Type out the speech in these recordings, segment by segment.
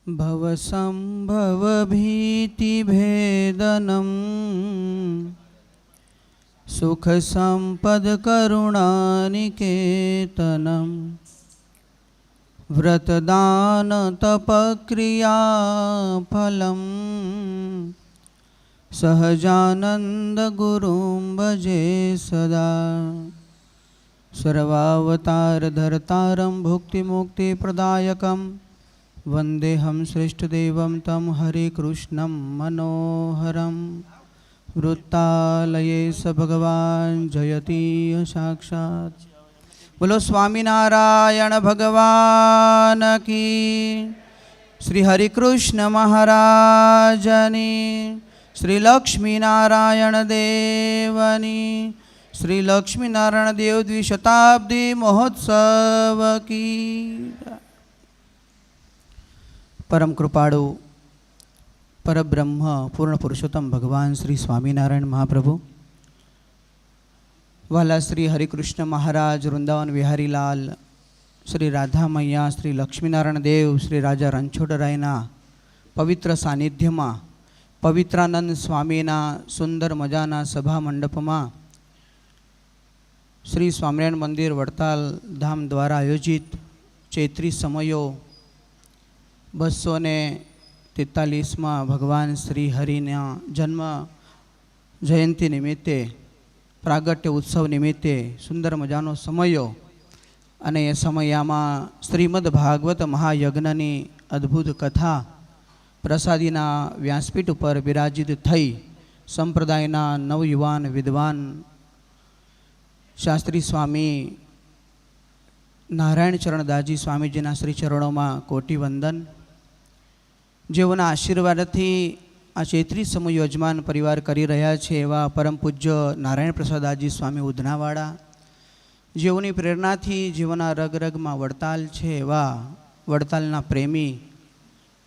भवसम्भवभीतिभेदनं सुखसम्पदकरुणानिकेतनं व्रतदानतपक्रियाफलं सहजानन्दगुरुं भजे सदा। सर्वावतारधर्तारं भुक्तिमुक्तिप्रदायकं वन्देऽहं श्रेष्ठदेवं तं हरिकृष्णं मनोहरं। वृत्तालये स भगवान् जयति साक्षात्। बोलो स्वामीनारायण भगवान की, श्री हरिकृष्ण महाराजनी, श्री लक्ष्मीनारायण देवनी, श्री लक्ष्मीनारायण देव द्विशताब्दी महोत्सव की। परम कृपाळु परब्रह्म पूर्ण पुरुषोत्तम भगवान श्री स्वामीनारायण महाप्रभु, वाला श्री हरिकृष्ण महाराज, वृंदावन विहारीलाल, श्री राधा मैया, श्री लक्ष्मीनारायण देव, श्री राजा रणछोडरायना पवित्र सानिध्य में पवित्रानंद स्वामीना सुंदर मजाना सभा मंडप में श्री स्वामिनारायण मंदिर वड़ताल धाम द्वारा आयोजित चैत्री समयो 243 भगवान श्री हरिना जन्म जयंती निमित्ते प्रागट्य उत्सव निमित्ते सुंदर मजानो समयो अने ए समयमां श्रीमद भागवत महायज्ञनी अद्भुत कथा प्रसादीना व्यासपीठ पर विराजित थई संप्रदायना नवयुवान विद्वान शास्त्री स्वामी नारायण चरणदासजी स्वामीजीना श्री चरणों में कोटि वंदन। जेओना आशीर्वादथी आ चैत्री समूह यजमान परिवार करी रह्या छे एवा परम पूज्य नारायण प्रसादाजी स्वामी उधनावाड़ा, जेओनी प्रेरणाथी जीवना रग रग में वड़ताल छे एवा वड़तालना प्रेमी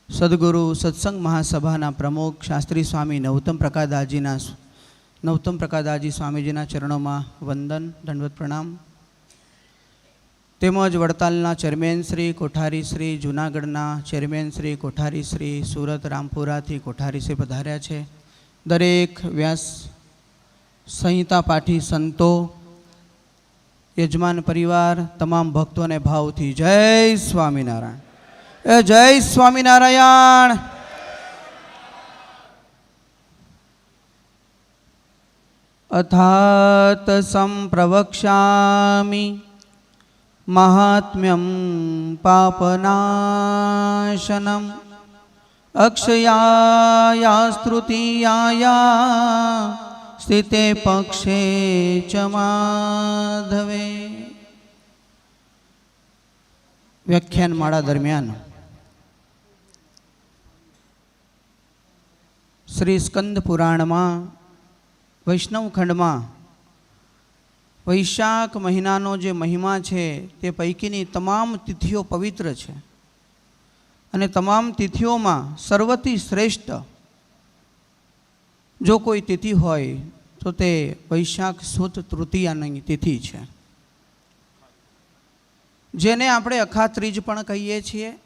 सद्गुरु सत्संग महासभाना प्रमुख शास्त्री स्वामी नवोत्तम प्रकाशदासजी स्वामीजीना चरणों में वंदन दंडवत प्रणाम। तेमज वड़तालना चेरमेन श्री कोठारी श्री, जूनागढ़ना चेरमेन श्री कोठारी श्री, सूरत रामपुरा थी कोठारी श्री पधार्या छे। दरेक व्यास संहिता पाठी संतो, यजमान परिवार, तमाम भक्तों ने भावथी जय स्वामीनारायण, जय स्वामीनारायण। अथात संप्रवक्ष्यामि महात्म्यं पापनाशनम् अक्षयाया स्तुतियाया स्थिते पक्षे च माधवे। व्याख्यानमाळा दरमियान श्री स्कंद पुराण में वैष्णव खंड में वैशाख महीनानो जे महिमा है ते पैकीनी तमाम तिथिओ पवित्र है अने तमाम तिथिओं में सर्वथी श्रेष्ठ जो कोई तिथि होय तो ते वैशाख सुद तृतीयानी तिथि है, जेने आपणे अखा त्रीज पण कहीए छीए।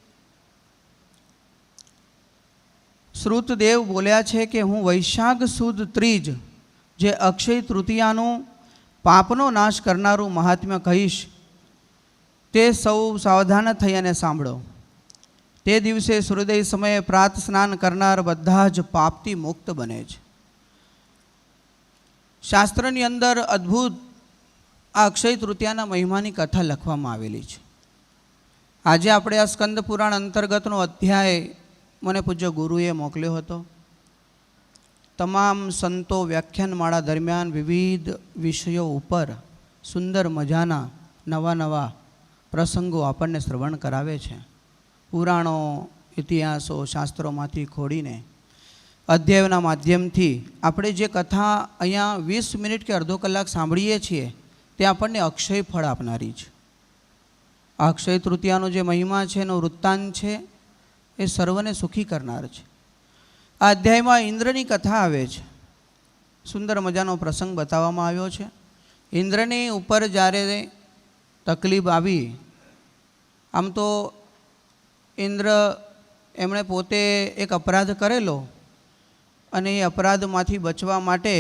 श्रुतदेव बोल्या छे कि हूँ वैशाख सुद त्रीज जे अक्षय तृतीयानु पापनो नाश करनारू महात्म्य कहीश, ते सौ सावधान थई अने सांभळो। ते दिवसे सूर्योदय समये प्रात स्नान करनार बधा ज पापथी मुक्त बने छे। शास्त्रनी अंदर अद्भुत आ अक्षय तृतीयाना महिमानी कथा लखवामां आवेली छे। आजे आपणे आ स्कंद पुराण अंतर्गतनो अध्याय मने पूज्य गुरुए मोकल्यो हतो। तमाम संतो व्याख्यानमाळा दरमियान विविध विषयों पर सुंदर मजाना नवा नवा प्रसंगों आपने श्रवण करावे छे। पुराणों, इतिहासों, शास्त्रों मांथी खोड़ीने अध्यायोना माध्यमथी आपणे जे कथा अहींया 20 मिनिट के अर्धो कलाक सांभळीए छीए ते आपणने अक्षय फळ आपनारी छे। अक्षय तृतीयानो जे महिमा छे एनो वृत्तांत छे ए सर्वने सुखी करनार छे। आ अध्याय में इंद्रनी कथा आवे छे। सुंदर मजानो प्रसंग बताववामां आव्यो छे। इंद्रनी उपर ज्यारे तकलीफ आवी, आम तो इंद्र એમણે પોતે એક અપરાધ કરેલો અને એ અપરાધમાંથી બચવા માટે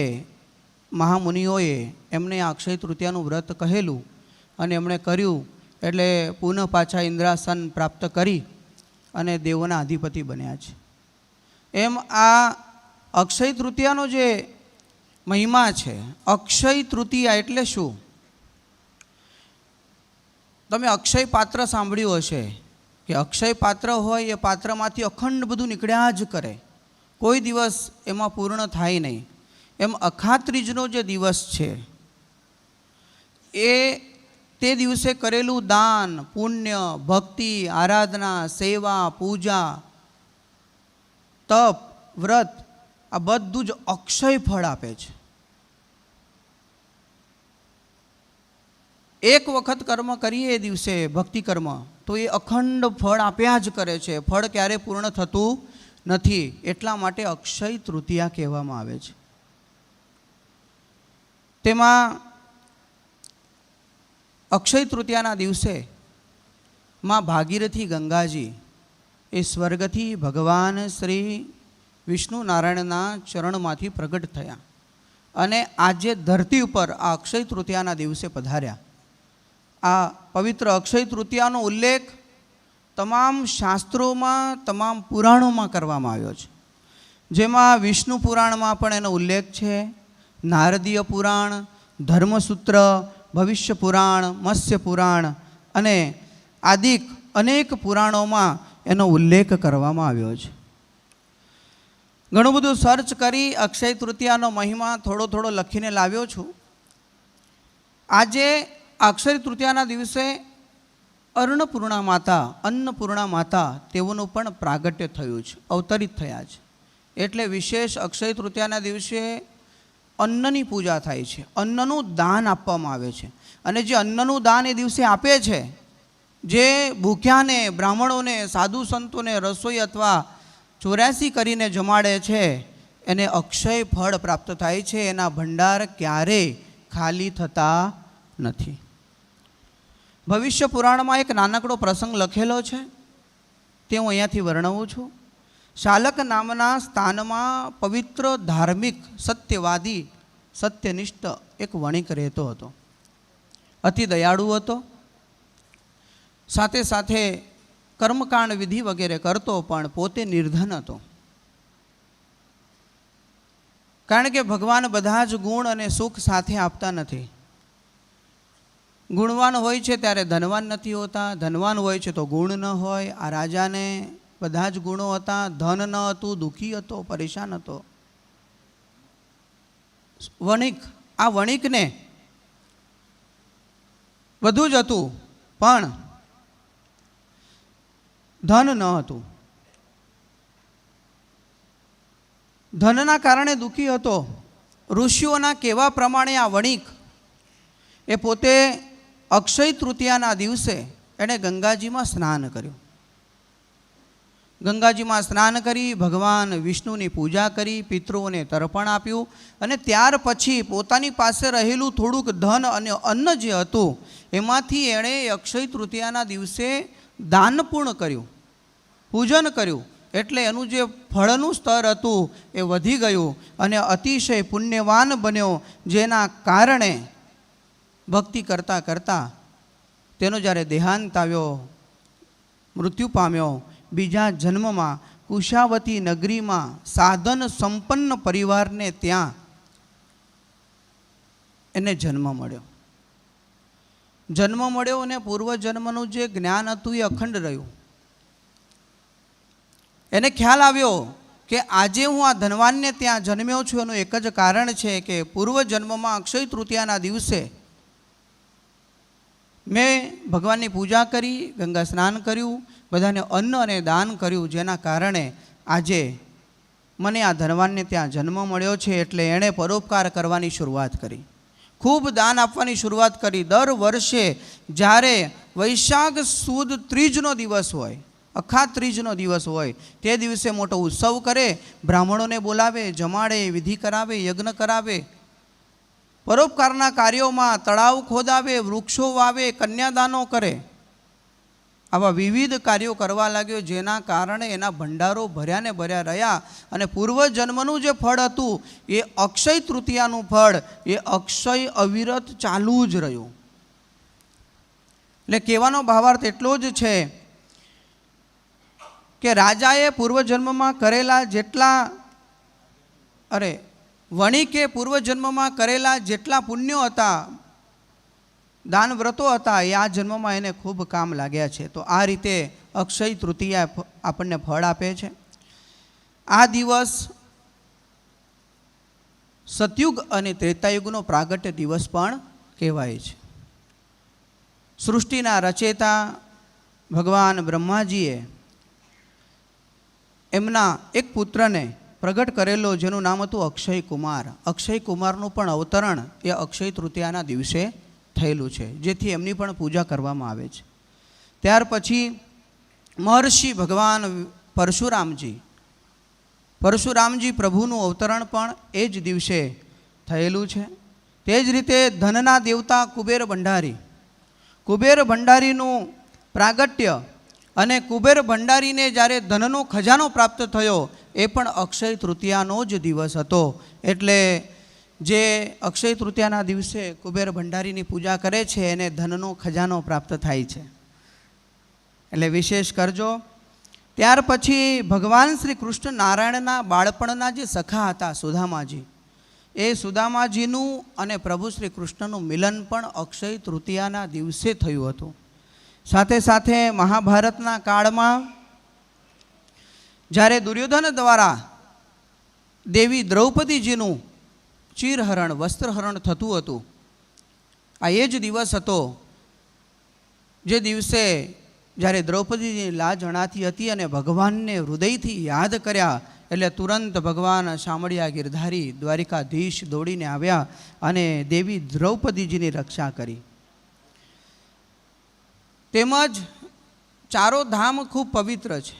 મહામુનિઓએ એમને અક્ષય તૃતીયાનું વ્રત કહેલું અને એમણે કર્યું એટલે પુનઃ પાછા ઇન્દ્રાસન પ્રાપ્ત કરી અને દેવોના અધિપતિ બન્યા છે. એમ આ અક્ષય તૃતીયાનો જે મહિમા છે, અક્ષય તૃતીયા એટલે શું? તમે અક્ષય પાત્ર સાંભળ્યું હશે કે અક્ષય પાત્ર હોય એ પાત્રમાંથી અખંડ બધું નીકળ્યા જ કરે, કોઈ દિવસ એમાં પૂર્ણ થાય નહીં. એમ અખાત્રીજનો જે દિવસ છે એ તે દિવસે કરેલું દાન, પુણ્ય, ભક્તિ, આરાધના, સેવા, પૂજા, તપ, વ્રત આ બધું જ અક્ષય ફળ આપે છે. એક વખત કર્મ કરીએ એ દિવસે ભક્તિ કર્મ તો એ અખંડ ફળ આપ્યા જ કરે છે, ફળ ક્યારે પૂર્ણ થતું નથી. એટલા માટે અક્ષય તૃતીયા કહેવામાં આવે છે. તેમાં અક્ષય તૃતીયાના દિવસે માં ભાગીરથી ગંગાજી એ સ્વર્ગથી ભગવાન શ્રી વિષ્ણુ નારાયણના ચરણમાંથી પ્રગટ થયા અને આજે ધરતી ઉપર આ અક્ષય તૃતીયાના દિવસે પધાર્યા. આ પવિત્ર અક્ષય તૃતીયાનો ઉલ્લેખ તમામ શાસ્ત્રોમાં, તમામ પુરાણોમાં કરવામાં આવ્યો છે. જેમાં વિષ્ણુ પુરાણમાં પણ એનો ઉલ્લેખ છે, નારદીય પુરાણ, ધર્મસૂત્ર, ભવિષ્ય પુરાણ, મત્સ્ય પુરાણ અને આદિક અનેક પુરાણોમાં એનો ઉલ્લેખ કરવામાં આવ્યો છે. ઘણું બધું સર્ચ કરી અક્ષય તૃતીયાનો મહિમા થોડો થોડો લખીને લાવ્યો છું. આજે અક્ષય તૃતીયાના દિવસે અન્નપૂર્ણા માતા તેઓનું પણ પ્રાગટ્ય થયું છે, અવતરિત થયા છે. એટલે વિશેષ અક્ષય તૃતીયાના દિવસે અન્નની પૂજા થાય છે, અન્નનું દાન આપવામાં આવે છે. અને જે અન્નનું દાન એ દિવસે આપે છે, જે ભૂખ્યાને, બ્રાહ્મણોને, સાધુ સંતોને રસોઈ અથવા 84 કરીને જમાડે છે એને અક્ષય ફળ પ્રાપ્ત થાય છે. એના ભંડાર ક્યારેય ખાલી થતા નથી. ભવિષ્ય પુરાણમાં એક નાનકડો પ્રસંગ લખેલો છે, તે હું અહીંયાથી વર્ણવું છું. શાલક નામના સ્થાનમાં પવિત્ર, ધાર્મિક, સત્યવાદી, સત્યનિષ્ઠ એક વણિક રહેતો હતો. અતિ દયાળુ હતો, સાથે સાથે કર્મકાંડ વિધિ વગેરે કરતો, પણ પોતે નિર્ધન હતો. કારણ કે ભગવાન બધા જ ગુણ અને સુખ સાથે આપતા નથી. ગુણવાન હોય છે ત્યારે ધનવાન નથી હોતા, ધનવાન હોય છે તો ગુણ ન હોય. આ રાજાને બધા જ ગુણો હતા, ધન ન હતું, દુઃખી હતો, પરેશાન હતો. વણિક, આ વણિકને બધું જ હતું પણ ધન ન હતું. ધનના કારણે દુઃખી હતો. ઋષિઓના કહેવા પ્રમાણે આ વણિક એ પોતે અક્ષય તૃતીયાના દિવસે એણે ગંગાજીમાં સ્નાન કર્યું. ગંગાજીમાં સ્નાન કરી ભગવાન વિષ્ણુની પૂજા કરી, પિતૃઓને તર્પણ આપ્યું અને ત્યાર પછી પોતાની પાસે રહેલું થોડુંક ધન અને અન્ન જે હતું એમાંથી એણે અક્ષય તૃતીયાના દિવસે દાનપૂર્ણ કર્યું, પૂજન કર્યું. એટલે એનું જે ફળનું સ્તર હતું એ વધી ગયું અને અતિશય પુણ્યવાન બન્યો. જેના કારણે ભક્તિ કરતાં કરતાં તેનો જ્યારે દેહાંત આવ્યો, મૃત્યુ પામ્યો, બીજા જન્મમાં કુશાવતી નગરીમાં સાધન સંપન્ન પરિવારને ત્યાં એને જન્મ મળ્યો. જન્મ મળ્યો અને પૂર્વજન્મનું જે જ્ઞાન હતું એ અખંડ રહ્યું. એને ખ્યાલ આવ્યો કે આજે હું આ ધનવાનને ત્યાં જન્મ્યો છું એનું એક જ કારણ છે કે પૂર્વજન્મમાં અક્ષય તૃતીયાના દિવસે મેં ભગવાનની પૂજા કરી, ગંગા સ્નાન કર્યું, બધાને અન્ન અને દાન કર્યું, જેના કારણે આજે મને આ ધનવાનને ત્યાં જન્મ મળ્યો છે. એટલે એણે પરોપકાર કરવાની શરૂઆત કરી, ખૂબ દાન આપવાની શરૂઆત કરી. દર વર્ષે જ્યારે વૈશાખ સુદ ત્રીજનો દિવસ હોય, અખાત્રીજનો દિવસ હોય, તે દિવસે મોટો ઉત્સવ કરે, બ્રાહ્મણોને બોલાવે, જમાડે, વિધિ કરાવે, યજ્ઞ કરાવે, પરોપકારના કાર્યોમાં તળાવ ખોદાવે, વૃક્ષો વાવે, કન્યાદાનો કરે. આવા વિવિધ કાર્યો કરવા લાગ્યો, જેના કારણે એના ભંડારો ભર્યા ને ભર્યા રહ્યા અને પૂર્વજન્મનું જે ફળ હતું એ અક્ષય તૃતીયાનું ફળ એ અક્ષય અવિરત ચાલુ જ રહ્યું. એટલે કહેવાનો ભાવાર્થ એટલો જ છે કે રાજાએ પૂર્વજન્મમાં કરેલા જેટલા વણિકે પૂર્વજન્મમાં કરેલા જેટલા પુણ્યો હતા, દાન વ્રતો હતા, એ આ જન્મમાં એને ખૂબ કામ લાગ્યા છે. તો આ રીતે અક્ષય તૃતીયા આપણને ફળ આપે છે. આ દિવસ સતયુગ અને ત્રેતાયુગનો પ્રાગટ્ય દિવસ પણ કહેવાય છે. સૃષ્ટિના રચેતા ભગવાન બ્રહ્માજીએ એમના એક પુત્રને પ્રગટ કરેલો, જેનું નામ હતું અક્ષય કુમાર. અક્ષય કુમારનું પણ અવતરણ એ અક્ષય તૃતીયાના દિવસે થયેલું છે, જેથી એમની પણ પૂજા કરવામાં આવે છે. ત્યાર પછી મહર્ષિ ભગવાન પરશુરામજી પ્રભુનું અવતરણ પણ એ જ દિવસે થયેલું છે. તે જ રીતે ધનના દેવતા કુબેર ભંડારીનું પ્રાગટ્ય અને કુબેર ભંડારીને જ્યારે ધનનો ખજાનો પ્રાપ્ત થયો એ પણ અક્ષય તૃતીયાનો જ દિવસ હતો. એટલે જે અક્ષય તૃતીયાના દિવસે કુબેર ભંડારીની પૂજા કરે છે એને ધનનો ખજાનો પ્રાપ્ત થાય છે, એટલે વિશેષ કરજો. ત્યાર પછી ભગવાન શ્રી કૃષ્ણ નારાયણના બાળપણના જે સખા હતા સુદામાજી, એ સુદામાજીનું અને પ્રભુ શ્રી કૃષ્ણનું મિલન પણ અક્ષય તૃતીયાના દિવસે થયું હતું. સાથે સાથે મહાભારતના કાળમાં જ્યારે દુર્યોધન દ્વારા દેવી દ્રૌપદીજીનું ચીરહરણ વસ્ત્રહરણ થતું હતું, આ એ જ દિવસ હતો જે દિવસે જ્યારે દ્રૌપદીની લાજ અણાતી હતી અને ભગવાનને હૃદયથી યાદ કર્યા એટલે તુરંત ભગવાન શામળિયા ગિરધારી દ્વારિકાધીશ દોડીને આવ્યા અને દેવી દ્રૌપદીજીની રક્ષા કરી. તેમજ ચારો ધામ ખૂબ પવિત્ર છે.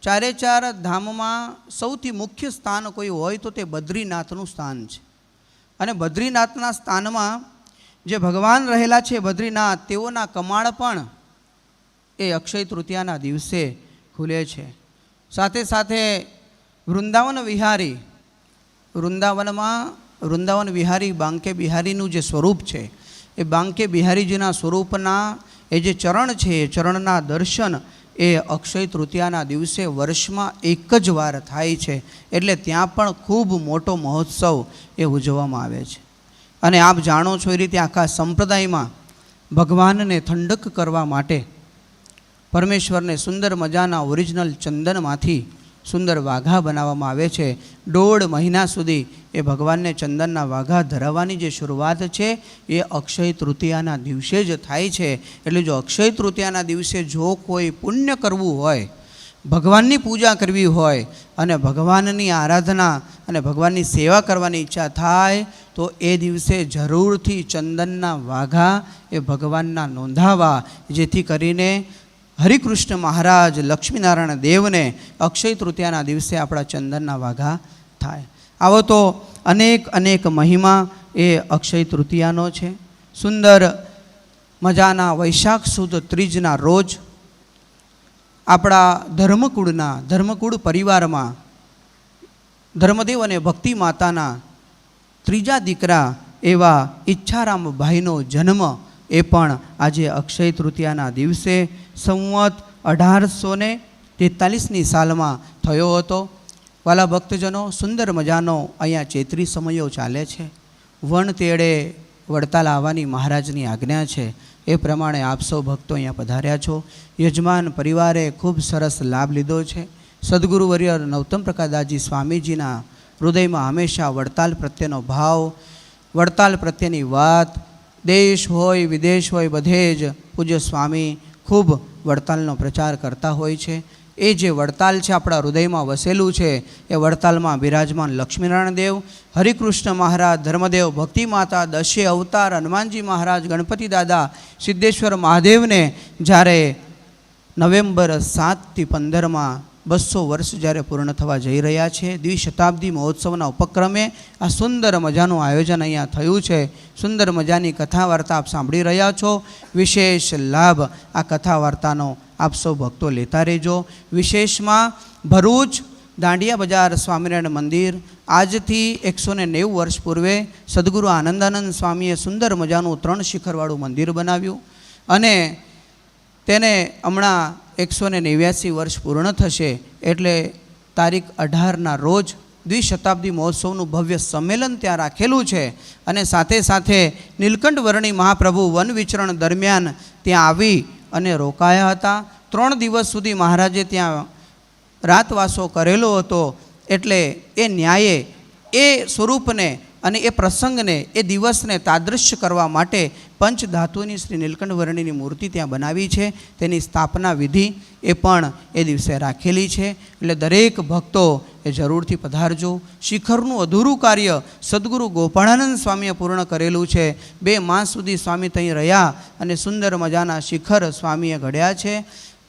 ચારે ચાર ધામમાં સૌથી મુખ્ય સ્થાન કોઈ હોય તો તે બદ્રીનાથનું સ્થાન છે. અને બદ્રીનાથના સ્થાનમાં જે ભગવાન રહેલા છે બદ્રીનાથ, તેઓના કમાળ પણ એ અક્ષય તૃતીયાના દિવસે ખુલે છે. સાથે સાથે વૃંદાવન વિહારી બાંકે બિહારીનું જે સ્વરૂપ છે એ બાંકે બિહારીજીના સ્વરૂપના એ જે ચરણ છે એ ચરણના દર્શન એ અક્ષય તૃતીયાના દિવસે વર્ષમાં એક જ વાર થાય છે. એટલે ત્યાં પણ ખૂબ મોટો મહોત્સવ એ ઉજવવામાં આવે છે. અને આપ જાણો છો એ રીતે આખા સંપ્રદાયમાં ભગવાનને ઠંડક કરવા માટે પરમેશ્વરને સુંદર મજાના ઓરિજિનલ ચંદનમાંથી સુંદર વાઘા બનાવવામાં આવે છે. 1.5 મહિના સુધી એ ભગવાનને ચંદનના વાઘા ધરાવવાની જે શરૂઆત છે એ અક્ષય તૃતીયાના દિવસે જ થાય છે. એટલે જો અક્ષય તૃતીયાના દિવસે જો કોઈ પુણ્ય કરવું હોય, ભગવાનની પૂજા કરવી હોય અને ભગવાનની આરાધના અને ભગવાનની સેવા કરવાની ઈચ્છા થાય તો એ દિવસે જરૂરથી ચંદનના વાઘા એ ભગવાનના નોંધાવા, જેથી કરીને હરિકૃષ્ણ મહારાજ લક્ષ્મીનારાયણ દેવને અક્ષય તૃતીયાના દિવસે આપણા ચંદનના વાઘા થાય. આવો તો અનેક મહિમા એ અક્ષય તૃતીયાનો છે. સુંદર મજાના વૈશાખ સુદ ત્રીજના રોજ આપણા ધર્મકુળ પરિવારમાં ધર્મદેવ અને ભક્તિ માતાના ત્રીજા દીકરા એવા ઈચ્છારામભાઈનો જન્મ એ પણ આજે અક્ષય તૃતીયાના દિવસે સંવત 1843ની સાલમાં થયો હતો. વાલા ભક્તજનો, સુંદર મજાનો અહીંયા ચૈત્રી સમયો ચાલે છે. વણ તેડે વડતાલ આવવાની મહારાજની આજ્ઞા છે, એ પ્રમાણે આપ સૌ ભક્તો અહીંયા પધાર્યા છો. યજમાન પરિવારે ખૂબ સરસ લાભ લીધો છે. સદગુરુવર્ય નવતમ પ્રકાશદાસજી સ્વામીજીના હૃદયમાં હંમેશા વડતાલ પ્રત્યેનો ભાવ, વડતાલ પ્રત્યેની વાત, દેશ હોય વિદેશ હોય બધે જ પૂજ્ય સ્વામી ખૂબ વડતાલનો પ્રચાર કરતા હોય છે. એ જે વડતાલ છે આપણા હૃદયમાં વસેલું છે, એ વડતાલમાં બિરાજમાન લક્ષ્મીનારાયણ દેવ, હરિકૃષ્ણ મહારાજ, ધર્મદેવ, ભક્તિ માતા, દશે અવતાર, હનુમાનજી મહારાજ, ગણપતિ દાદા, સિદ્ધેશ્વર મહાદેવને જ્યારે નવેમ્બર 7 થી 15 200 વર્ષ જ્યારે પૂર્ણ થવા જઈ રહ્યા છે, દ્વિશતાબ્દી મહોત્સવના ઉપક્રમે આ સુંદર મજાનું આયોજન અહીંયા થયું છે. સુંદર મજાની કથા વાર્તા આપ સાંભળી રહ્યા છો. વિશેષ લાભ આ કથા વાર્તાનો આપ સૌ ભક્તો લેતા રહેજો. વિશેષમાં ભરૂચ દાંડિયા બજાર સ્વામિનારાયણ મંદિર આજથી 190 વર્ષ પૂર્વે સદગુરુ આનંદાનંદ સ્વામીએ સુંદર મજાનું 3 શિખરવાળું મંદિર બનાવ્યું અને તેને હમણાં 189 વર્ષ પૂર્ણ થશે એટલે તારીખ 18ના રોજ દ્વિશતાબ્દી મહોત્સવનું ભવ્ય સંમેલન ત્યાં રાખેલું છે. અને સાથે સાથે નીલકંઠ વર્ણી મહાપ્રભુ વન વિચરણ દરમિયાન ત્યાં આવી અને રોકાયા હતા. 3 દિવસ સુધી મહારાજે ત્યાં રાતવાસો કરેલો હતો. એટલે એ ન્યાયે એ સ્વરૂપને અને એ પ્રસંગને એ દિવસને તાદૃશ્ય કરવા માટે પંચધાતુની શ્રી નીલકંઠ વર્ણીની મૂર્તિ ત્યાં બનાવી છે. તેની સ્થાપના વિધિ એ પણ એ દિવસે રાખેલી છે. એટલે દરેક ભક્તો એ જરૂરથી પધારજો. શિખરનું અધૂરું કાર્ય સદગુરુ ગોપાળાનંદ સ્વામીએ પૂર્ણ કરેલું છે. 2 માસ સુધી સ્વામી ત્યાં રહ્યા અને સુંદર મજાના શિખર સ્વામીએ ઘડ્યા છે.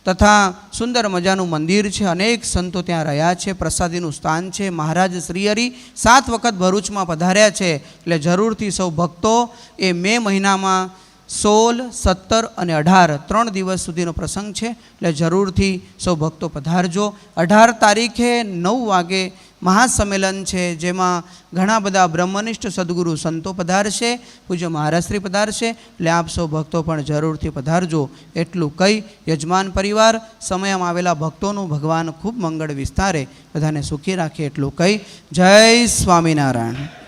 તથા સુંદર મજાનું મંદિર છે. અનેક સંતો ત્યાં રહ્યા છે. પ્રસાદીનું સ્થાન છે. મહારાજ શ્રી હરિ 7 વખત ભરૂચમાં પધાર્યા છે. એટલે જરૂરથી સૌ ભક્તો એ મે મહિનામાં 16, 17 અને 18 3 દિવસ સુધીનો પ્રસંગ છે. એટલે જરૂરથી સૌ ભક્તો પધારજો. 18 તારીખે 9 વાગે મહાસંમેલન છે, જેમાં ઘણા બધા બ્રહ્મનિષ્ઠ સદગુરુ સંતો પધારશે, પૂજ્ય મહારાજશ્રી પધારશે. એટલે આપ સૌ ભક્તો પણ જરૂરથી પધારજો. એટલું કહી યજમાન પરિવાર સમયમાં આવેલા ભક્તોનું ભગવાન ખૂબ મંગળ વિસ્તારે, બધાને સુખી રાખે એટલું કહી જય સ્વામિનારાયણ.